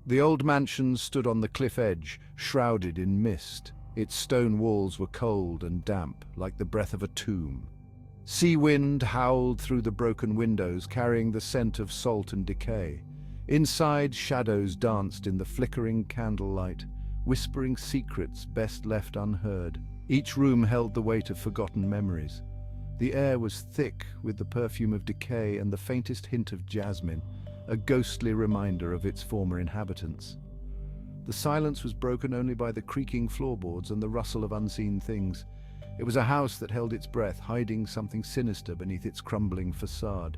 The old mansion stood on the cliff edge, shrouded in mist. Its stone walls were cold and damp, like the breath of a tomb. Sea wind howled through the broken windows, carrying the scent of salt and decay. Inside, shadows danced in the flickering candlelight, whispering secrets best left unheard. Each room held the weight of forgotten memories. The air was thick with the perfume of decay and the faintest hint of jasmine, a ghostly reminder of its former inhabitants. The silence was broken only by the creaking floorboards and the rustle of unseen things. It was a house that held its breath, hiding something sinister beneath its crumbling facade.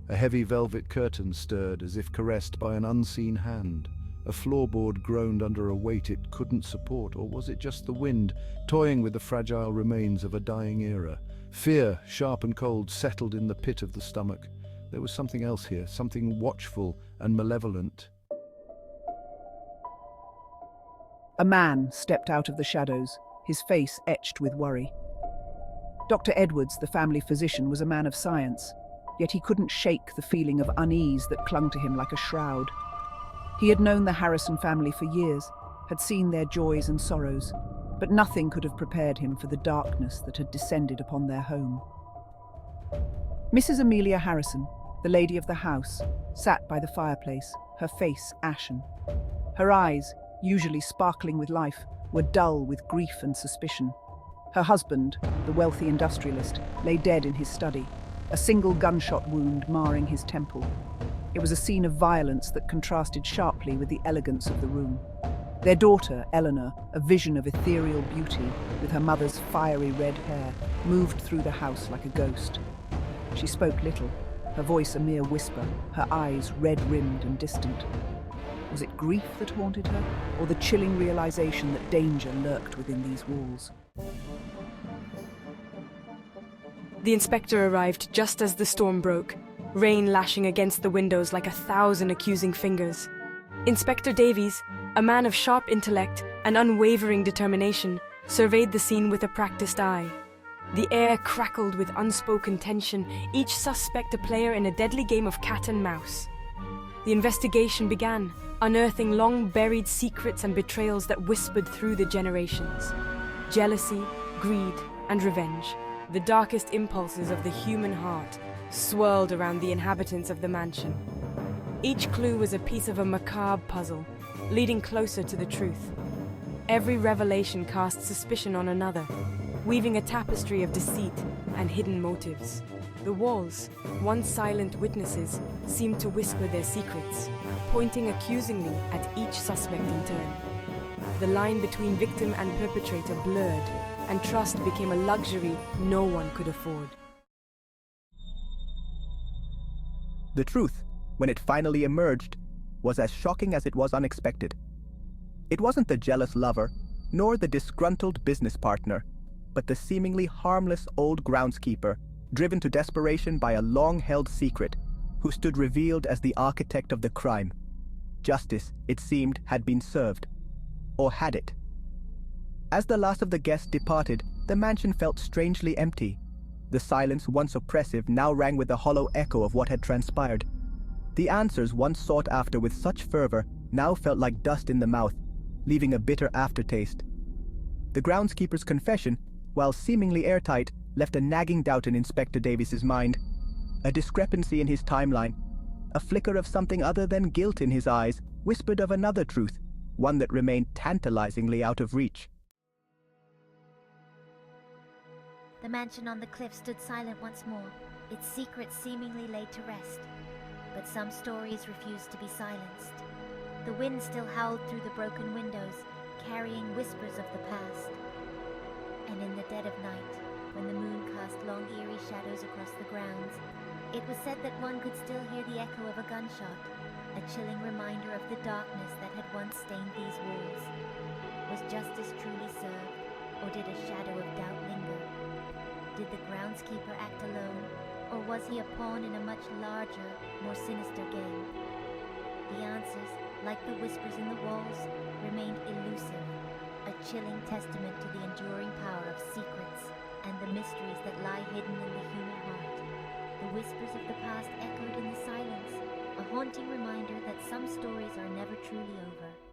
A heavy velvet curtain stirred as if caressed by an unseen hand. A floorboard groaned under a weight it couldn't support, or was it just the wind, toying with the fragile remains of a dying era? Fear, sharp and cold, settled in the pit of the stomach. There was something else here, something watchful and malevolent. A man stepped out of the shadows, his face etched with worry. Dr. Edwards, the family physician, was a man of science, yet he couldn't shake the feeling of unease that clung to him like a shroud. He had known the Harrison family for years, had seen their joys and sorrows, but nothing could have prepared him for the darkness that had descended upon their home. Mrs. Amelia Harrison, the lady of the house, sat by the fireplace, her face ashen. Her eyes, usually sparkling with life, were dull with grief and suspicion. Her husband, the wealthy industrialist, lay dead in his study, a single gunshot wound marring his temple. It was a scene of violence that contrasted sharply with the elegance of the room. Their daughter, Eleanor, a vision of ethereal beauty, with her mother's fiery red hair, moved through the house like a ghost. She spoke little, her voice a mere whisper, her eyes red-rimmed and distant. Was it grief that haunted her, or the chilling realization that danger lurked within these walls? The inspector arrived just as the storm broke, rain lashing against the windows like 1,000 accusing fingers. Inspector Davies, a man of sharp intellect and unwavering determination, surveyed the scene with a practiced eye. The air crackled with unspoken tension, each suspect a player in a deadly game of cat and mouse. The investigation began, unearthing long-buried secrets and betrayals that whispered through the generations. Jealousy, greed, and revenge, the darkest impulses of the human heart, swirled around the inhabitants of the mansion. Each clue was a piece of a macabre puzzle, leading closer to the truth. Every revelation cast suspicion on another, weaving a tapestry of deceit and hidden motives. The walls, once silent witnesses, seemed to whisper their secrets, pointing accusingly at each suspect in turn. The line between victim and perpetrator blurred, and trust became a luxury no one could afford. The truth, when it finally emerged, was as shocking as it was unexpected. It wasn't the jealous lover, nor the disgruntled business partner, but the seemingly harmless old groundskeeper, driven to desperation by a long-held secret, who stood revealed as the architect of the crime. Justice, it seemed, had been served. Or had it? As the last of the guests departed, the mansion felt strangely empty. The silence, once oppressive, now rang with a hollow echo of what had transpired. The answers once sought after with such fervor now felt like dust in the mouth, leaving a bitter aftertaste. The groundskeeper's confession, while seemingly airtight, left a nagging doubt in Inspector Davies's mind. A discrepancy in his timeline, a flicker of something other than guilt in his eyes, whispered of another truth, one that remained tantalizingly out of reach. The mansion on the cliff stood silent once more, its secrets seemingly laid to rest. But some stories refused to be silenced. The wind still howled through the broken windows, carrying whispers of the past. And in the dead of night, when the moon cast long eerie shadows across the grounds, it was said that one could still hear the echo of a gunshot, a chilling reminder of the darkness that had once stained these walls. Was justice truly served, or did a shadow of doubt linger? Did the groundskeeper act alone, or was he a pawn in a much larger, more sinister game? The answers, like the whispers in the walls, remained elusive, a chilling testament to the enduring power of secrets and the mysteries that lie hidden in the human heart. The whispers of the past echoed in the silence, a haunting haunting reminder that some stories are never truly over.